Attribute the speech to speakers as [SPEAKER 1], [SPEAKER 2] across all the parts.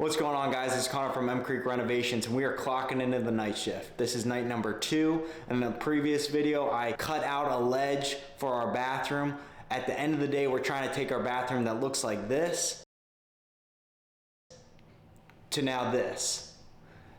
[SPEAKER 1] What's going on, guys? It's Connor from M Creek Renovations, and we are clocking into the night shift. This is night number 2. In the previous video, I cut out a ledge for our bathroom. At the end of the day, we're trying to take our bathroom that looks like this to now this.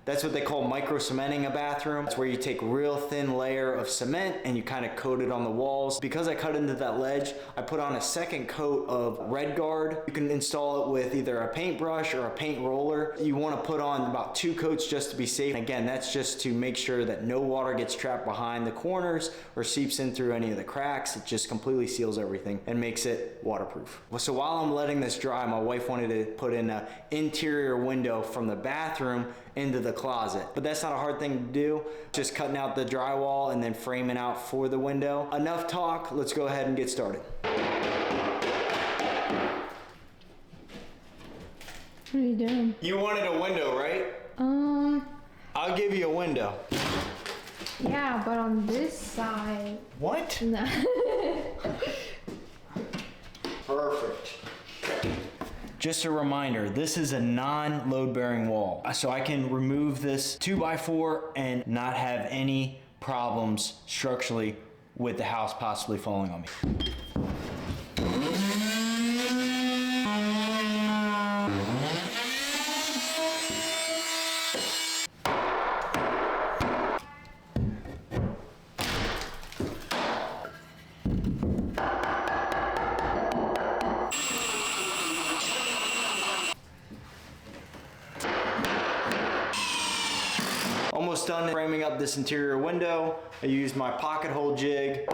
[SPEAKER 1] That's what they call micro-cementing a bathroom. It's where you take a real thin layer of cement and you kind of coat it on the walls. Because I cut into that ledge, I put on a second coat of Red Guard. You can install it with either a paintbrush or a paint roller. You want to put on about 2 coats just to be safe. Again, that's just to make sure that no water gets trapped behind the corners or seeps in through any of the cracks. It just completely seals everything and makes it waterproof. So while I'm letting this dry, my wife wanted to put in an interior window from the bathroom into the closet, but that's not a hard thing to do. Just cutting out the drywall and then framing out for the window. Enough talk, let's go ahead and get started.
[SPEAKER 2] What are you doing?
[SPEAKER 1] You wanted a window, right? I'll give you a window.
[SPEAKER 2] Yeah, but on this side.
[SPEAKER 1] What?
[SPEAKER 2] No.
[SPEAKER 1] Perfect. Just a reminder, this is a non-load bearing wall. So I can remove this 2x4 and not have any problems structurally with the house possibly falling on me. Almost done framing up this interior window. I used my pocket hole jig.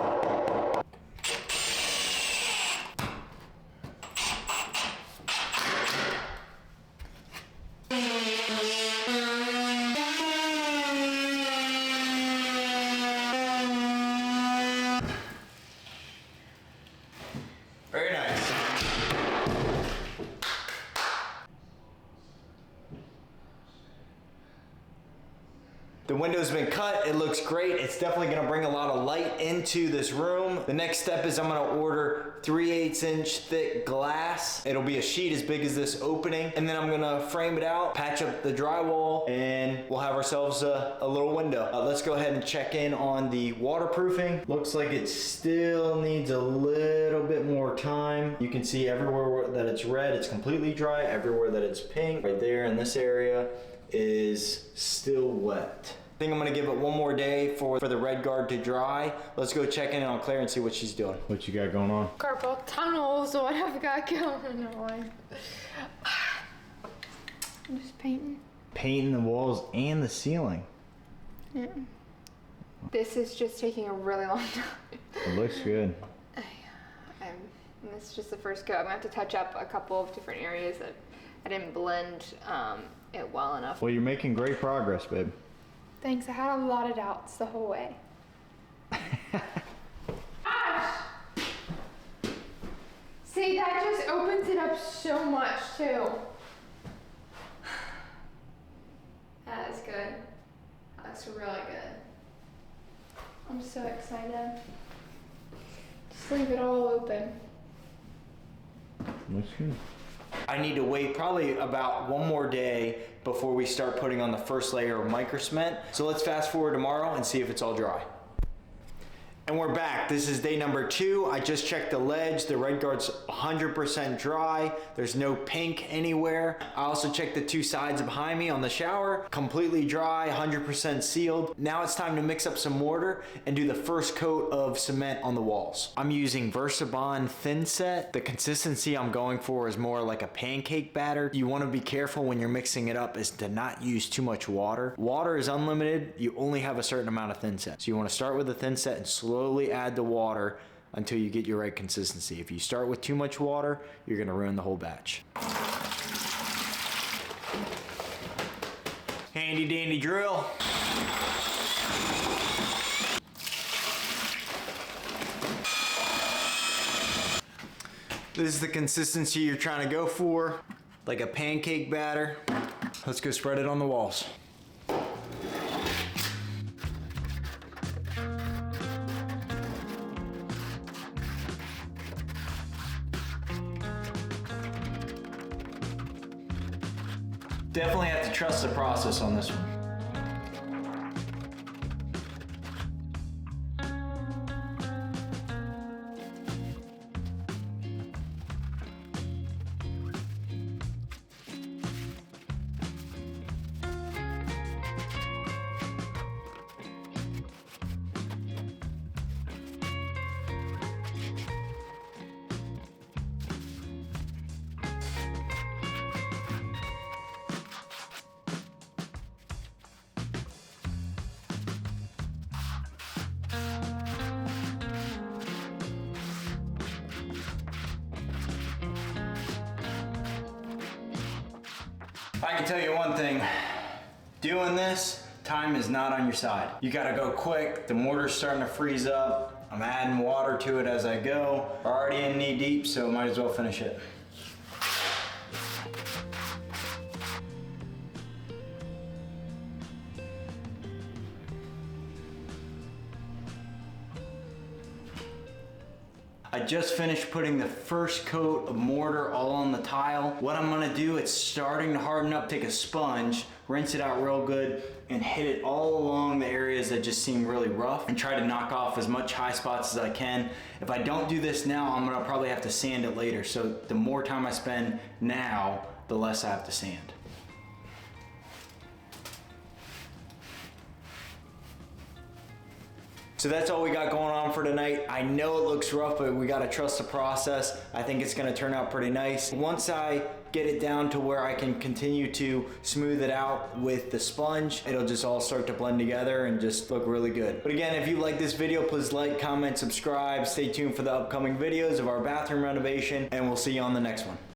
[SPEAKER 1] Very nice. The window's been cut, it looks great. It's definitely gonna bring a lot of light into this room. The next step is I'm gonna order 3/8 inch thick glass. It'll be a sheet as big as this opening. And then I'm gonna frame it out, patch up the drywall, and we'll have ourselves a little window. Let's go ahead and check in on the waterproofing. Looks like it still needs a little bit more time. You can see everywhere that it's red, it's completely dry. Everywhere that it's pink, right there in this area, is still wet. I think I'm gonna give it one more day for the Red Guard to dry. Let's go check in on Claire and see what she's doing. What you got going on?
[SPEAKER 2] Carpal tunnels, what I've got going on. I'm just painting.
[SPEAKER 1] Painting the walls and the ceiling.
[SPEAKER 2] Yeah. This is just taking a really long time.
[SPEAKER 1] It looks good.
[SPEAKER 2] This is just the first go. I'm gonna have to touch up a couple of different areas that I didn't blend it well enough.
[SPEAKER 1] Well, you're making great progress, babe.
[SPEAKER 2] Thanks, I had a lot of doubts the whole way. Gosh! See, that just opens it up so much too. That is good. That looks really good. I'm so excited. Just leave it all open.
[SPEAKER 1] Looks good. I need to wait probably about one more day before we start putting on the first layer of microcement. So let's fast forward tomorrow and see if it's all dry. And we're back. This is day number 2. I just checked the ledge. The Red Guard's 100% dry. There's no pink anywhere. I also checked the 2 sides behind me on the shower. Completely dry, 100% sealed. Now it's time to mix up some mortar and do the first coat of cement on the walls. I'm using VersaBond Thin Set. The consistency I'm going for is more like a pancake batter. You want to be careful when you're mixing it up is to not use too much water. Water is unlimited. You only have a certain amount of Thin Set. So you want to start with the Thin Set and slowly add the water until you get your right consistency. If you start with too much water, you're gonna ruin the whole batch. Handy dandy drill. This is the consistency you're trying to go for, like a pancake batter. Let's go spread it on the walls. Definitely have to trust the process on this one. I can tell you one thing, doing this, time is not on your side. You gotta go quick, the mortar's starting to freeze up, I'm adding water to it as I go. We're already in knee deep, so might as well finish it. I just finished putting the first coat of mortar all on the tile. What I'm gonna do, it's starting to harden up, take a sponge, rinse it out real good, and hit it all along the areas that just seem really rough, and try to knock off as much high spots as I can. If I don't do this now, I'm gonna probably have to sand it later. So the more time I spend now, the less I have to sand. So that's all we got going on for tonight. I know it looks rough, but we gotta trust the process. I think it's gonna turn out pretty nice. Once I get it down to where I can continue to smooth it out with the sponge, it'll just all start to blend together and just look really good. But again, if you like this video, please like, comment, subscribe. Stay tuned for the upcoming videos of our bathroom renovation, and we'll see you on the next one.